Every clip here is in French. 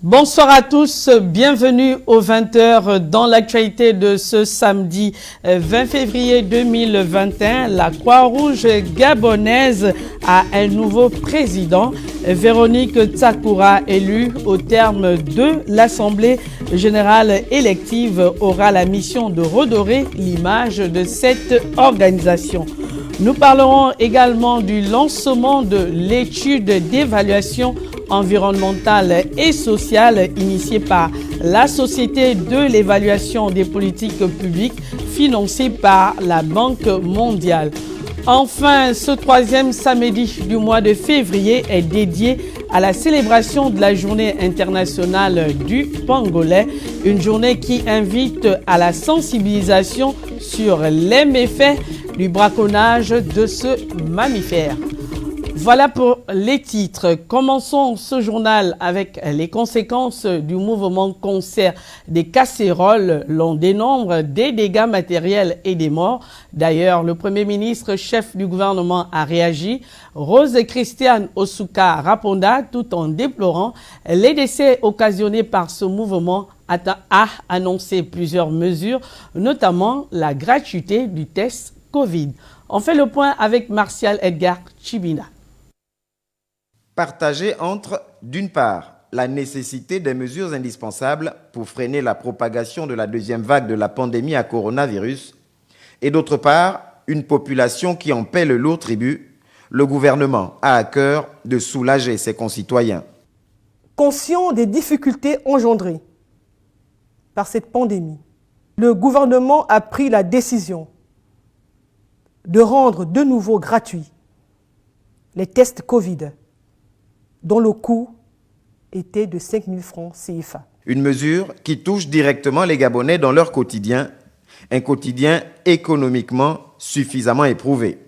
Bonsoir à tous, bienvenue aux 20h dans l'actualité de ce samedi 20 février 2021. La Croix-Rouge gabonaise a un nouveau président, Véronique Tsakoura, élue au terme de l'Assemblée générale élective, aura la mission de redorer l'image de cette organisation. Nous parlerons également du lancement de l'étude d'évaluation environnementale et sociale initiée par la Société de l'évaluation des politiques publiques financée par la Banque mondiale. Enfin, ce troisième samedi du mois de février est dédié à la célébration de la journée internationale du pangolin, une journée qui invite à la sensibilisation sur les méfaits du braconnage de ce mammifère. Voilà pour les titres. Commençons ce journal avec les conséquences du mouvement concert des casséroles. L'on dénombre des dégâts matériels et des morts. D'ailleurs, le Premier ministre, chef du gouvernement, a réagi. Rose Christiane Osuka Raponda, tout en déplorant les décès occasionnés par ce mouvement, a annoncé plusieurs mesures, notamment la gratuité du test Covid. On fait le point avec Martial Edgar Chibina. Partagé entre, d'une part, la nécessité des mesures indispensables pour freiner la propagation de la deuxième vague de la pandémie à coronavirus, et d'autre part, une population qui en paie le lourd tribut, le gouvernement a à cœur de soulager ses concitoyens. Conscient des difficultés engendrées par cette pandémie, le gouvernement a pris la décision de rendre de nouveau gratuits les tests Covid, dont le coût était de 5 000 francs CFA. Une mesure qui touche directement les Gabonais dans leur quotidien, un quotidien économiquement suffisamment éprouvé.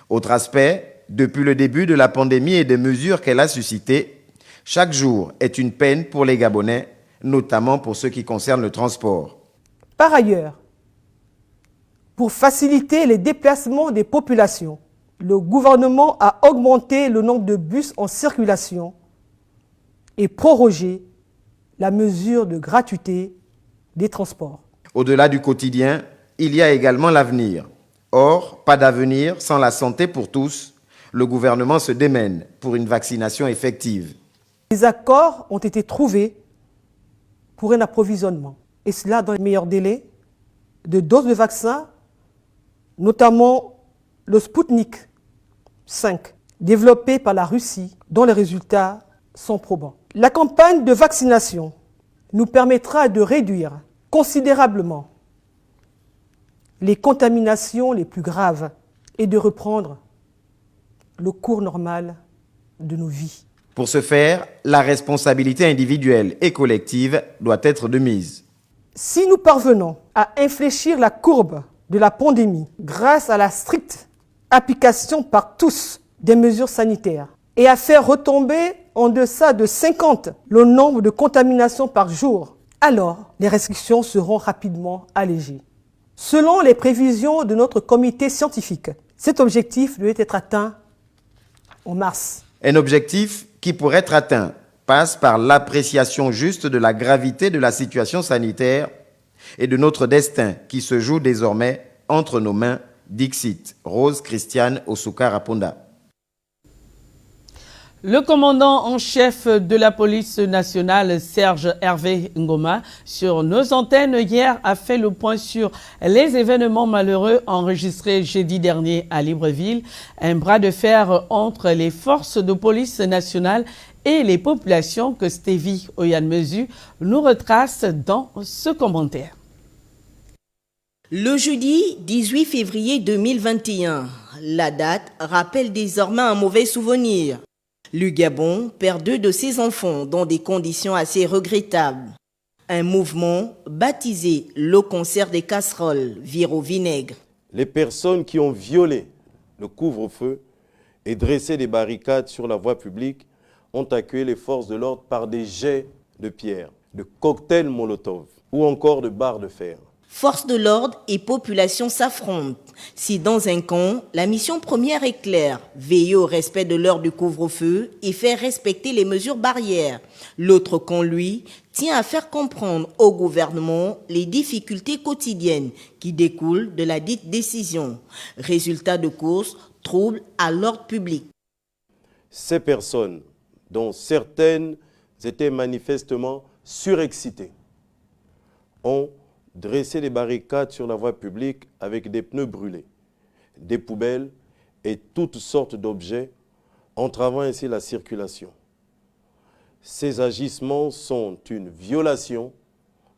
Autre aspect, depuis le début de la pandémie et des mesures qu'elle a suscitées, chaque jour est une peine pour les Gabonais, notamment pour ce qui concerne le transport. Par ailleurs, pour faciliter les déplacements des populations, le gouvernement a augmenté le nombre de bus en circulation et prorogé la mesure de gratuité des transports. Au-delà du quotidien, il y a également l'avenir. Or, pas d'avenir sans la santé pour tous. Le gouvernement se démène pour une vaccination effective. Des accords ont été trouvés pour un approvisionnement, et cela dans les meilleurs délais, de doses de vaccins, notamment le Sputnik 5, développé par la Russie, dont les résultats sont probants. La campagne de vaccination nous permettra de réduire considérablement les contaminations les plus graves et de reprendre le cours normal de nos vies. Pour ce faire, la responsabilité individuelle et collective doit être de mise. Si nous parvenons à infléchir la courbe de la pandémie grâce à la stricte application par tous des mesures sanitaires et à faire retomber en deçà de 50 le nombre de contaminations par jour, alors les restrictions seront rapidement allégées. Selon les prévisions de notre comité scientifique, cet objectif doit être atteint en mars. Un objectif qui, pour être atteint, passe par l'appréciation juste de la gravité de la situation sanitaire et de notre destin qui se joue désormais entre nos mains. Dixit, Rose Christiane Osuka Raponda. Le commandant en chef de la police nationale, Serge Hervé Ngoma, sur nos antennes hier, a fait le point sur les événements malheureux enregistrés jeudi dernier à Libreville. Un bras de fer entre les forces de police nationale et les populations que Stevie Oyanmezu nous retrace dans ce commentaire. Le jeudi 18 février 2021, la date rappelle désormais un mauvais souvenir. Le Gabon perd 2 de ses enfants dans des conditions assez regrettables. Un mouvement baptisé le concert des casseroles vire au vinaigre. Les personnes qui ont violé le couvre-feu et dressé des barricades sur la voie publique ont accueilli les forces de l'ordre par des jets de pierre, de cocktails Molotov ou encore de barres de fer. Forces de l'ordre et population s'affrontent. Si dans un camp, la mission première est claire, veiller au respect de l'heure du couvre-feu et faire respecter les mesures barrières. L'autre camp, lui, tient à faire comprendre au gouvernement les difficultés quotidiennes qui découlent de la dite décision. Résultat de course, trouble à l'ordre public. Ces personnes, dont certaines étaient manifestement surexcitées, ont dressé des barricades sur la voie publique avec des pneus brûlés, des poubelles et toutes sortes d'objets, entravant ainsi la circulation. Ces agissements sont une violation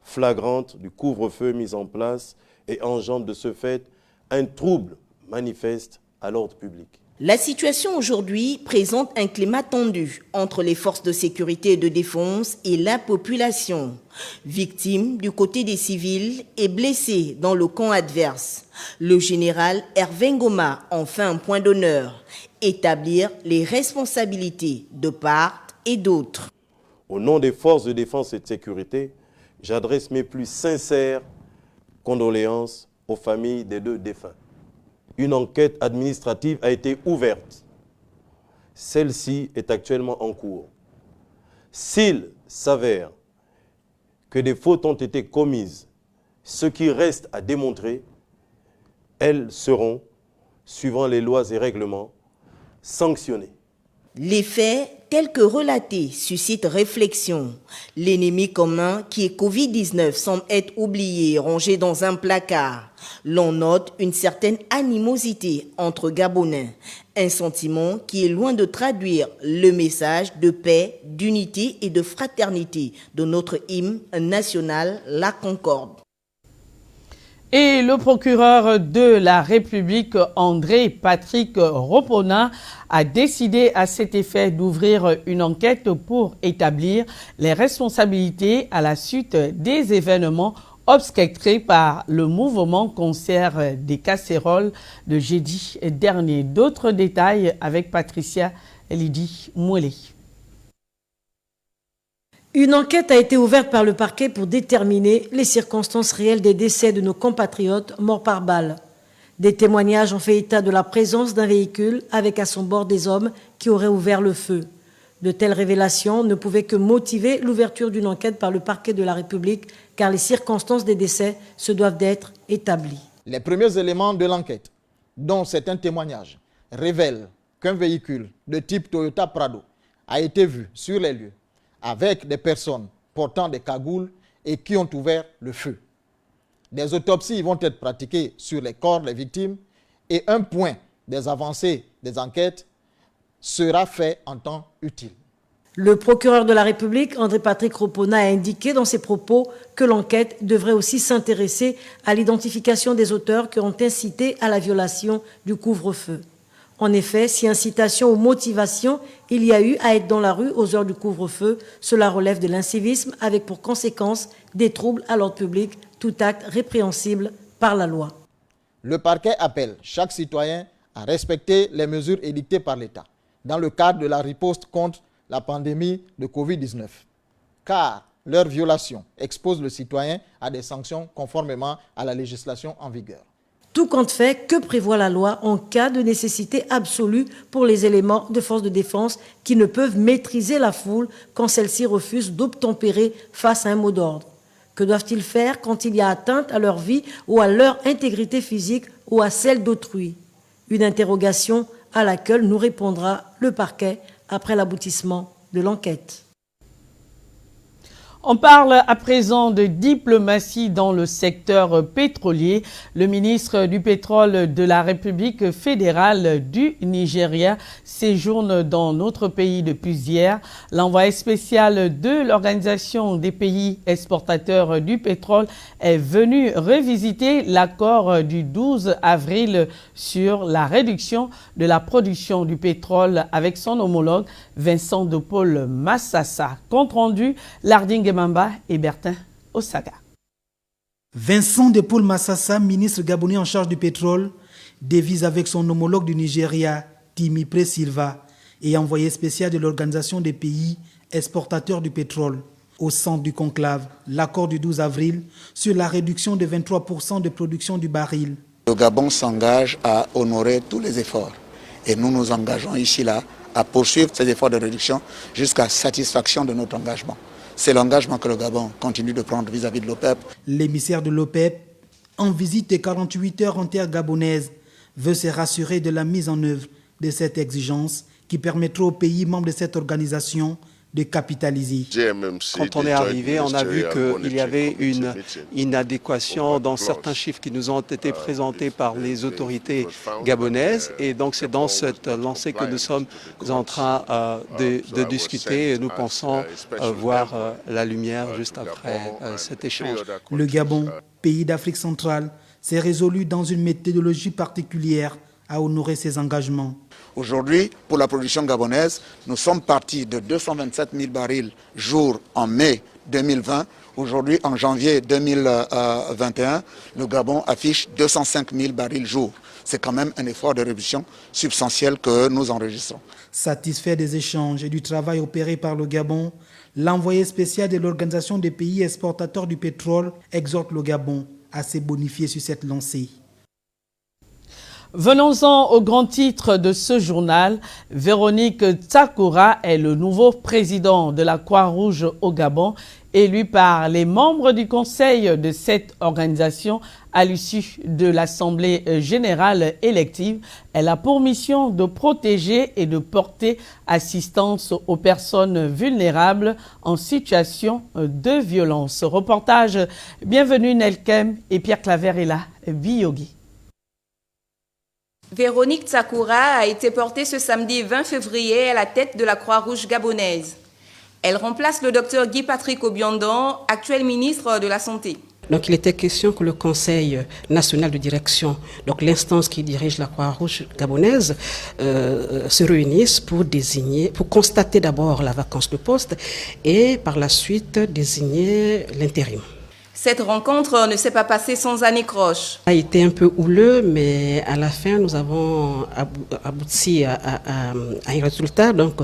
flagrante du couvre-feu mis en place et engendrent de ce fait un trouble manifeste à l'ordre public. La situation aujourd'hui présente un climat tendu entre les forces de sécurité et de défense et la population. Victime du côté des civils et blessé dans le camp adverse. Le général Hervé Ngoma en fait un point d'honneur, établir les responsabilités de part et d'autre. Au nom des forces de défense et de sécurité, j'adresse mes plus sincères condoléances aux familles des deux défunts. Une enquête administrative a été ouverte. Celle-ci est actuellement en cours. S'il s'avère que des fautes ont été commises, ce qui reste à démontrer, elles seront, suivant les lois et règlements, sanctionnées. Les faits, tels que relatés, suscitent réflexion. L'ennemi commun qui est Covid-19 semble être oublié et rangé dans un placard. L'on note une certaine animosité entre Gabonais, un sentiment qui est loin de traduire le message de paix, d'unité et de fraternité de notre hymne national, la Concorde. Et le procureur de la République, André Patrick Ropona, a décidé à cet effet d'ouvrir une enquête pour établir les responsabilités à la suite des événements obstétrés par le mouvement Concert des Casseroles de jeudi dernier. D'autres détails avec Patricia Lydie Mouelé. Une enquête a été ouverte par le parquet pour déterminer les circonstances réelles des décès de nos compatriotes morts par balle. Des témoignages ont fait état de la présence d'un véhicule avec à son bord des hommes qui auraient ouvert le feu. De telles révélations ne pouvaient que motiver l'ouverture d'une enquête par le parquet de la République, car les circonstances des décès se doivent d'être établies. Les premiers éléments de l'enquête, dont certains témoignages, révèlent qu'un véhicule de type Toyota Prado a été vu sur les lieux avec des personnes portant des cagoules et qui ont ouvert le feu. Des autopsies vont être pratiquées sur les corps des victimes et un point des avancées des enquêtes sera fait en temps utile. Le procureur de la République, André Patrick Ropona, a indiqué dans ses propos que l'enquête devrait aussi s'intéresser à l'identification des auteurs qui ont incité à la violation du couvre-feu. En effet, si incitation ou motivation il y a eu à être dans la rue aux heures du couvre-feu, cela relève de l'incivisme avec pour conséquence des troubles à l'ordre public, tout acte répréhensible par la loi. Le parquet appelle chaque citoyen à respecter les mesures édictées par l'État dans le cadre de la riposte contre la pandémie de Covid-19, car leur violation expose le citoyen à des sanctions conformément à la législation en vigueur. Tout compte fait, que prévoit la loi en cas de nécessité absolue pour les éléments de force de défense qui ne peuvent maîtriser la foule quand celle-ci refuse d'obtempérer face à un mot d'ordre? Que doivent-ils faire quand il y a atteinte à leur vie ou à leur intégrité physique ou à celle d'autrui? Une interrogation à laquelle nous répondra le parquet après l'aboutissement de l'enquête. On parle à présent de diplomatie dans le secteur pétrolier. Le ministre du Pétrole de la République fédérale du Nigeria séjourne dans notre pays depuis hier. L'envoyé spécial de l'Organisation des pays exportateurs du pétrole est venu revisiter l'accord du 12 avril sur la réduction de la production du pétrole avec son homologue Vincent de Paul Massassa. Compte rendu, Larding Mamba et Bertin Osaga. Vincent de Paul Massassa, ministre gabonais en charge du pétrole, dévise avec son homologue du Nigeria, Timi Pre Silva, et envoyé spécial de l'Organisation des pays exportateurs du pétrole. Au centre du conclave, l'accord du 12 avril sur la réduction de 23% de production du baril. Le Gabon s'engage à honorer tous les efforts et nous nous engageons ici-là à poursuivre ces efforts de réduction jusqu'à satisfaction de notre engagement. C'est l'engagement que le Gabon continue de prendre vis-à-vis de l'OPEP. L'émissaire de l'OPEP, en visite de 48 heures en terre gabonaise, veut se rassurer de la mise en œuvre de cette exigence qui permettra aux pays membres de cette organisation de capitaliser. Quand on est arrivé, on a vu qu'il y avait une inadéquation dans certains chiffres qui nous ont été présentés par les autorités gabonaises. Et donc c'est dans cette lancée que nous sommes en train de discuter et nous pensons voir la lumière juste après cet échange. Le Gabon, pays d'Afrique centrale, s'est résolu dans une méthodologie particulière à honorer ses engagements. Aujourd'hui, pour la production gabonaise, nous sommes partis de 227 000 barils jour en mai 2020. Aujourd'hui, en janvier 2021, le Gabon affiche 205 000 barils jour. C'est quand même un effort de réduction substantiel que nous enregistrons. Satisfait des échanges et du travail opéré par le Gabon, l'envoyé spécial de l'Organisation des pays exportateurs du pétrole exhorte le Gabon à se bonifier sur cette lancée. Venons-en au grand titre de ce journal. Véronique Tsakoura est le nouveau président de la Croix-Rouge au Gabon, élu par les membres du conseil de cette organisation à l'issue de l'Assemblée générale élective. Elle a pour mission de protéger et de porter assistance aux personnes vulnérables en situation de violence. Reportage Bienvenue Nelkem et Pierre Claver est là, Biyogi. Véronique Tsakoura a été portée ce samedi 20 février à la tête de la Croix-Rouge gabonaise. Elle remplace le docteur Guy-Patrick Obiondon, actuel ministre de la Santé. Donc il était question que le Conseil national de direction, donc l'instance qui dirige la Croix-Rouge gabonaise, se réunisse pour constater d'abord la vacance de poste et par la suite désigner l'intérim. Cette rencontre ne s'est pas passée sans anicroche. Ça a été un peu houleux, mais à la fin, nous avons abouti à un résultat. Donc,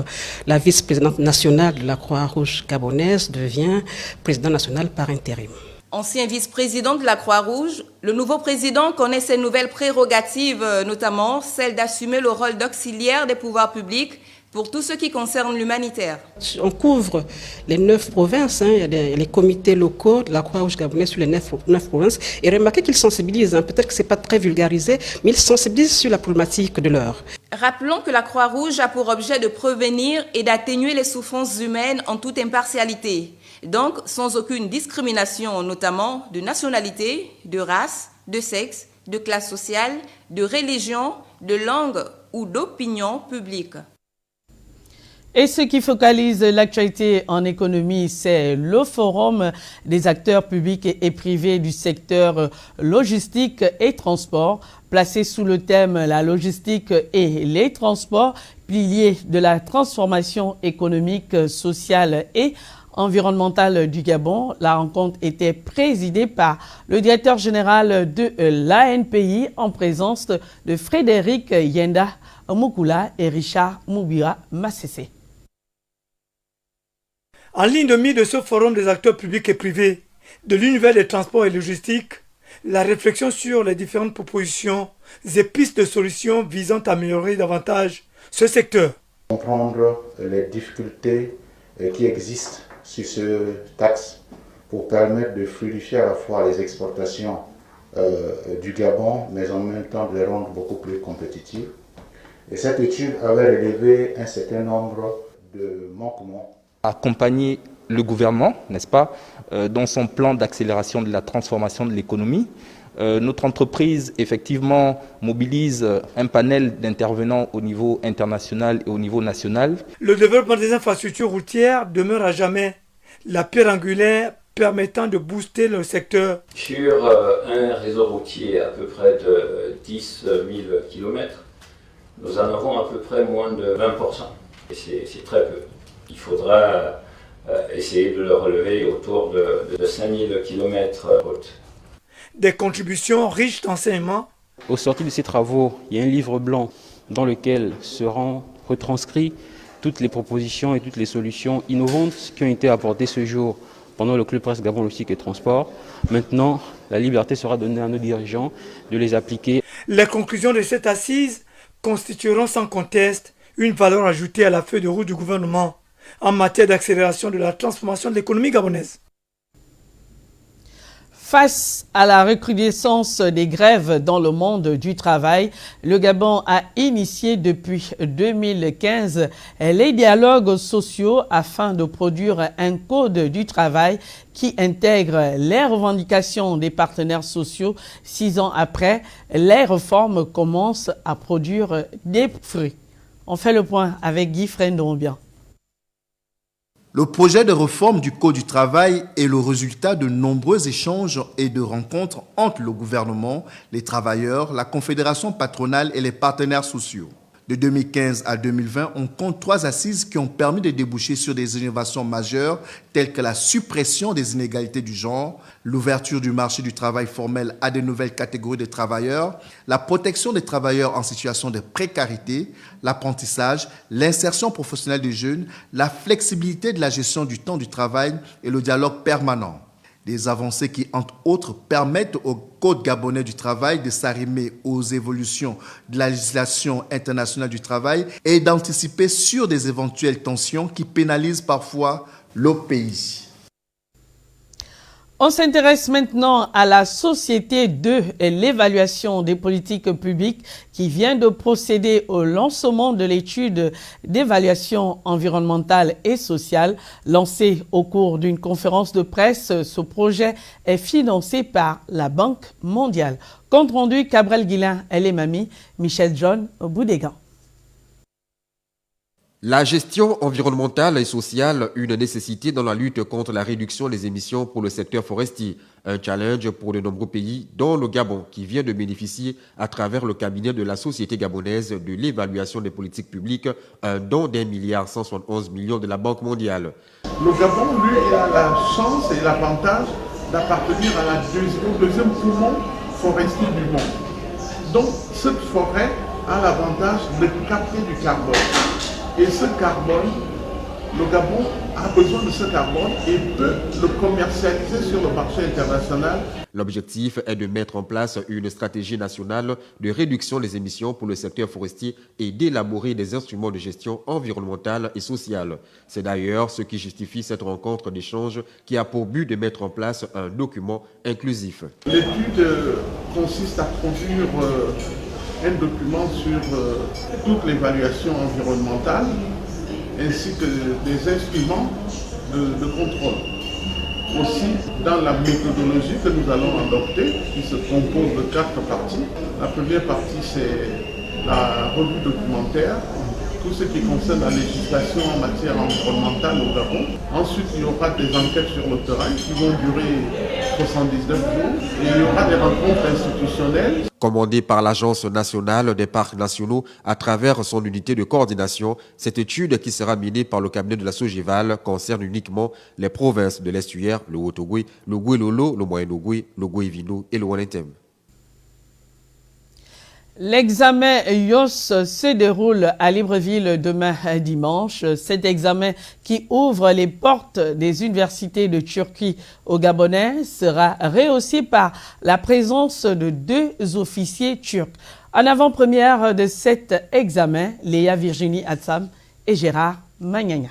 la vice-présidente nationale de la Croix-Rouge gabonaise devient présidente nationale par intérim. Ancien vice-président de la Croix-Rouge, le nouveau président connaît ses nouvelles prérogatives, notamment celle d'assumer le rôle d'auxiliaire des pouvoirs publics pour tout ce qui concerne l'humanitaire. On couvre les 9 provinces, il y a les comités locaux de la Croix-Rouge gabonaise sur les 9 provinces. Et remarquez qu'ils sensibilisent, peut-être que ce n'est pas très vulgarisé, mais ils sensibilisent sur la problématique de l'heure. Rappelons que la Croix-Rouge a pour objet de prévenir et d'atténuer les souffrances humaines en toute impartialité. Donc sans aucune discrimination, notamment de nationalité, de race, de sexe, de classe sociale, de religion, de langue ou d'opinion publique. Et ce qui focalise l'actualité en économie, c'est le forum des acteurs publics et privés du secteur logistique et transport, placé sous le thème « La logistique et les transports, piliers de la transformation économique, sociale et environnementale du Gabon ». La rencontre était présidée par le directeur général de l'ANPI en présence de Frédéric Yenda Moukoula et Richard Moubira Massessé. En ligne de mire de ce forum des acteurs publics et privés de l'univers des transports et logistiques, la réflexion sur les différentes propositions et pistes de solutions visant à améliorer davantage ce secteur. Comprendre les difficultés qui existent sur ce taxe pour permettre de fluidifier à la fois les exportations du Gabon, mais en même temps de les rendre beaucoup plus compétitives. Et cette étude avait relevé un certain nombre de manquements. Accompagner le gouvernement, n'est-ce pas, dans son plan d'accélération de la transformation de l'économie. Notre entreprise, effectivement, mobilise un panel d'intervenants au niveau international et au niveau national. Le développement des infrastructures routières demeure à jamais la pierre angulaire permettant de booster le secteur. Sur un réseau routier à peu près de 10 000 km, nous en avons à peu près moins de 20%. Et c'est très peu. Il faudra essayer de le relever autour de 5 000 km route. Des contributions riches d'enseignements. Au sortir de ces travaux, il y a un livre blanc dans lequel seront retranscrits toutes les propositions et toutes les solutions innovantes qui ont été apportées ce jour pendant le Club Presse Gabon Logistique et Transport. Maintenant, la liberté sera donnée à nos dirigeants de les appliquer. Les conclusions de cette assise constitueront sans conteste une valeur ajoutée à la feuille de route du gouvernement en matière d'accélération de la transformation de l'économie gabonaise. Face à la recrudescence des grèves dans le monde du travail, le Gabon a initié depuis 2015 les dialogues sociaux afin de produire un code du travail qui intègre les revendications des partenaires sociaux. 6 ans après, les réformes commencent à produire des fruits. On fait le point avec Guy Frendombian. Le projet de réforme du Code du travail est le résultat de nombreux échanges et de rencontres entre le gouvernement, les travailleurs, la confédération patronale et les partenaires sociaux. De 2015 à 2020, on compte 3 assises qui ont permis de déboucher sur des innovations majeures telles que la suppression des inégalités du genre, l'ouverture du marché du travail formel à de nouvelles catégories de travailleurs, la protection des travailleurs en situation de précarité, l'apprentissage, l'insertion professionnelle des jeunes, la flexibilité de la gestion du temps du travail et le dialogue permanent. Des avancées qui, entre autres, permettent au Code gabonais du travail de s'arrimer aux évolutions de la législation internationale du travail et d'anticiper sur des éventuelles tensions qui pénalisent parfois le pays. On s'intéresse maintenant à la Société de l'évaluation des politiques publiques qui vient de procéder au lancement de l'étude d'évaluation environnementale et sociale. Lancé au cours d'une conférence de presse, ce projet est financé par la Banque mondiale. Compte rendu Cabrel Guillain, elle est mamie, Michel John Boudégan. La gestion environnementale et sociale, une nécessité dans la lutte contre la réduction des émissions pour le secteur forestier. Un challenge pour de nombreux pays, dont le Gabon, qui vient de bénéficier à travers le cabinet de la Société gabonaise de l'évaluation des politiques publiques, un don d'1,171 milliard de la Banque mondiale. Le Gabon, lui, il a la chance et l'avantage d'appartenir au deuxième poumon forestier du monde. Donc, cette forêt a l'avantage de capter du carbone. Et ce carbone, le Gabon a besoin de ce carbone et peut le commercialiser sur le marché international. L'objectif est de mettre en place une stratégie nationale de réduction des émissions pour le secteur forestier et d'élaborer des instruments de gestion environnementale et sociale. C'est d'ailleurs ce qui justifie cette rencontre d'échange qui a pour but de mettre en place un document inclusif. L'étude consiste à produire un document sur toute l'évaluation environnementale ainsi que des instruments de contrôle. Aussi, dans la méthodologie que nous allons adopter, qui se compose de 4 parties. La première partie, c'est la revue documentaire, tout ce qui concerne la législation en matière environnementale au Gabon. Ensuite, il y aura des enquêtes sur le terrain qui vont durer 79 jours et il y aura des rencontres institutionnelles. Commandée par l'Agence nationale des parcs nationaux à travers son unité de coordination, cette étude qui sera menée par le cabinet de la Sogeval concerne uniquement les provinces de l'estuaire, le Haut-Ogooué, le Goué-Lolo, le Moyen-Ogooué, le Goué-Vino et le Ouanentem. L'examen IOS se déroule à Libreville demain dimanche. Cet examen qui ouvre les portes des universités de Turquie au Gabonais sera rehaussé par la présence de 2 officiers turcs. En avant-première de cet examen, Léa Virginie Atsam et Gérard Magnagna.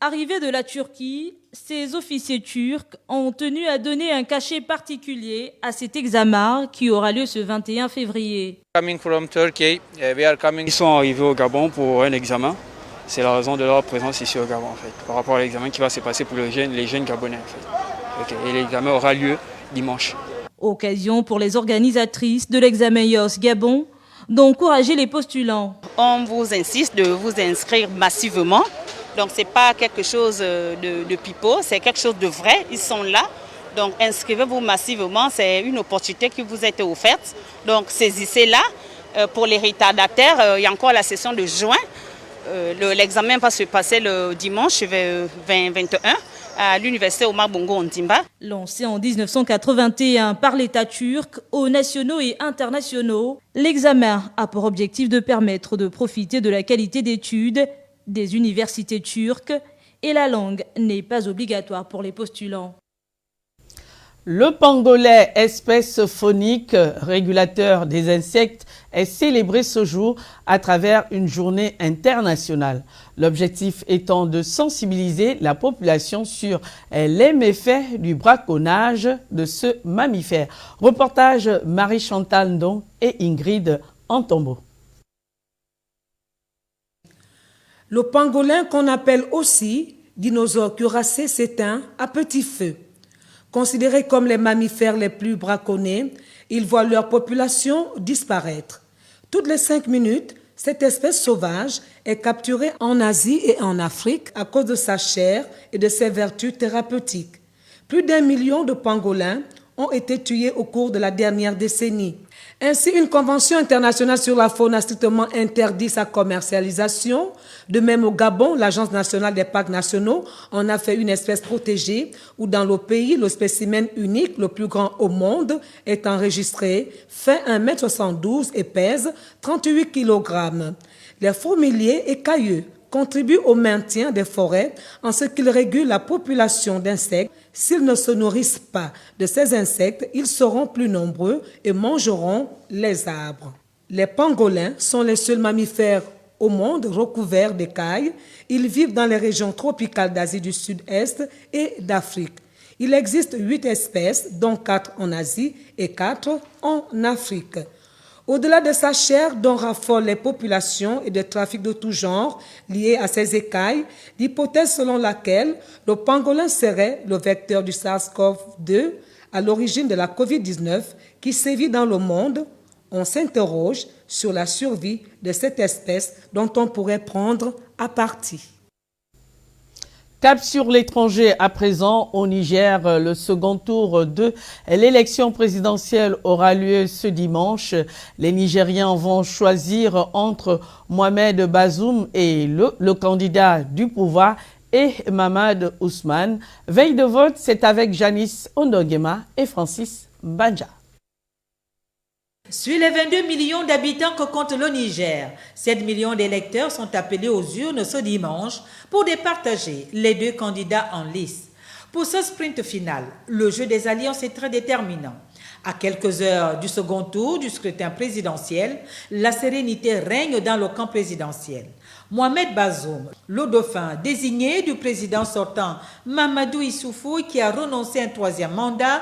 Arrivés de la Turquie, ces officiers turcs ont tenu à donner un cachet particulier à cet examen qui aura lieu ce 21 février. Ils sont arrivés au Gabon pour un examen. C'est la raison de leur présence ici au Gabon, en fait, par rapport à l'examen qui va se passer pour les jeunes Gabonais. En fait. Et l'examen aura lieu dimanche. Occasion pour les organisatrices de l'examen IOS Gabon d'encourager les postulants. On vous insiste de vous inscrire massivement. Donc ce n'est pas quelque chose de pipeau, c'est quelque chose de vrai, ils sont là. Donc inscrivez-vous massivement, c'est une opportunité qui vous est offerte. Donc saisissez-la. Pour les retardataires, il y a encore la session de juin. L'examen va se passer le dimanche 20-21. à l'université Omar Bongo Ondimba. Lancé en 1981 par l'État turc aux nationaux et internationaux, l'examen a pour objectif de permettre de profiter de la qualité d'études des universités turques et la langue n'est pas obligatoire pour les postulants. Le pangolin, espèce faunique, régulateur des insectes, est célébré ce jour à travers une journée internationale. L'objectif étant de sensibiliser la population sur les méfaits du braconnage de ce mammifère. Reportage Marie-Chantal Ndong et Ingrid Antombo. Le pangolin, qu'on appelle aussi dinosaure cuirassé, s'éteint à petit feu. Considérés comme les mammifères les plus braconnés, ils voient leur population disparaître. Toutes les 5 minutes, cette espèce sauvage est capturée en Asie et en Afrique à cause de sa chair et de ses vertus thérapeutiques. Plus d'1 million de pangolins ont été tués au cours de la dernière décennie. Ainsi, une convention internationale sur la faune a strictement interdit sa commercialisation. De même, au Gabon, l'Agence nationale des parcs nationaux en a fait une espèce protégée où dans le pays, le spécimen unique, le plus grand au monde, est enregistré, fait 1,72 m et pèse 38 kg. Les fourmiliers écailleux contribuent au maintien des forêts en ce qu'ils régulent la population d'insectes. S'ils ne se nourrissent pas de ces insectes, ils seront plus nombreux et mangeront les arbres. Les pangolins sont les seuls mammifères au monde recouverts d'écailles. Ils vivent dans les régions tropicales d'Asie du Sud-Est et d'Afrique. Il existe 8 espèces, dont 4 en Asie et 4 en Afrique. Au-delà de sa chair dont raffolent les populations et des trafics de tout genre liés à ces écailles, l'hypothèse selon laquelle le pangolin serait le vecteur du SARS-CoV-2 à l'origine de la COVID-19 qui sévit dans le monde, on s'interroge sur la survie de cette espèce dont on pourrait prendre à partie. Cap sur l'étranger à présent au Niger, le second tour de l'élection présidentielle aura lieu ce dimanche. Les Nigériens vont choisir entre Mohamed Bazoum et le candidat du pouvoir et Mamadou Ousmane. Veille de vote, c'est avec Janice Ondogema et Francis Banja. Sur les 22 millions d'habitants que compte le Niger, 7 millions d'électeurs sont appelés aux urnes ce dimanche pour départager les 2 candidats en lice. Pour ce sprint final, le jeu des alliances est très déterminant. À quelques heures du second tour du scrutin présidentiel, la sérénité règne dans le camp présidentiel. Mohamed Bazoum, le dauphin désigné du président sortant Mamadou Issoufou qui a renoncé à un 3e mandat,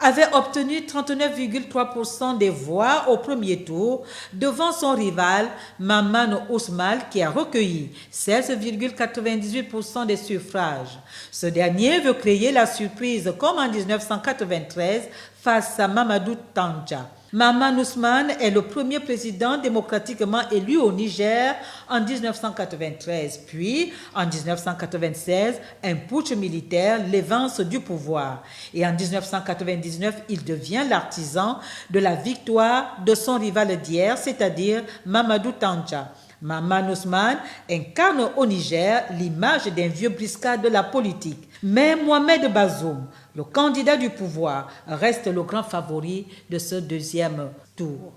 avait obtenu 39,3% des voix au premier tour devant son rival Mamadou Ousmane qui a recueilli 16,98% des suffrages. Ce dernier veut créer la surprise comme en 1993 face à Mamadou Tandja. Mamadou Ousmane est le premier président démocratiquement élu au Niger en 1993. Puis, en 1996, un putsch militaire l'évince du pouvoir. Et en 1999, il devient l'artisan de la victoire de son rival d'hier, c'est-à-dire Mamadou Tandja. Mamadou Ousmane incarne au Niger l'image d'un vieux briscard de la politique. Mais Mohamed Bazoum, le candidat du pouvoir, reste le grand favori de ce 2e tour.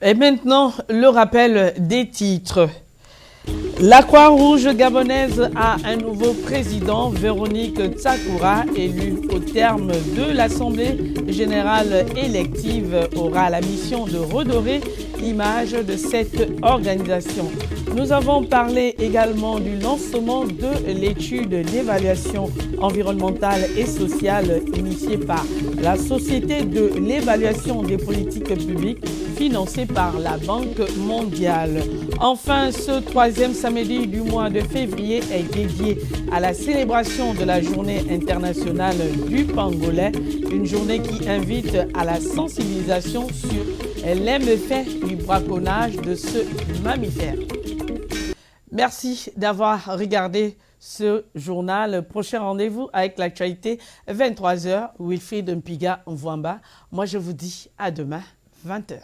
Et maintenant, le rappel des titres. La Croix-Rouge gabonaise a un nouveau président, Véronique Tsakoura, élue au terme de l'Assemblée générale élective, aura la mission de redorer l'image de cette organisation. Nous avons parlé également du lancement de l'étude d'évaluation environnementale et sociale initiée par la Société de l'évaluation des politiques publiques financée par la Banque mondiale. Enfin, ce 3e samedi du mois de février est dédié à la célébration de la Journée internationale du pangolin, une journée qui invite à la sensibilisation sur les méfaits du braconnage de ce mammifère. Merci d'avoir regardé ce journal. Prochain rendez-vous avec l'actualité, 23h, Wilfried Mpiga Mvouamba. Moi, je vous dis à demain, 20h.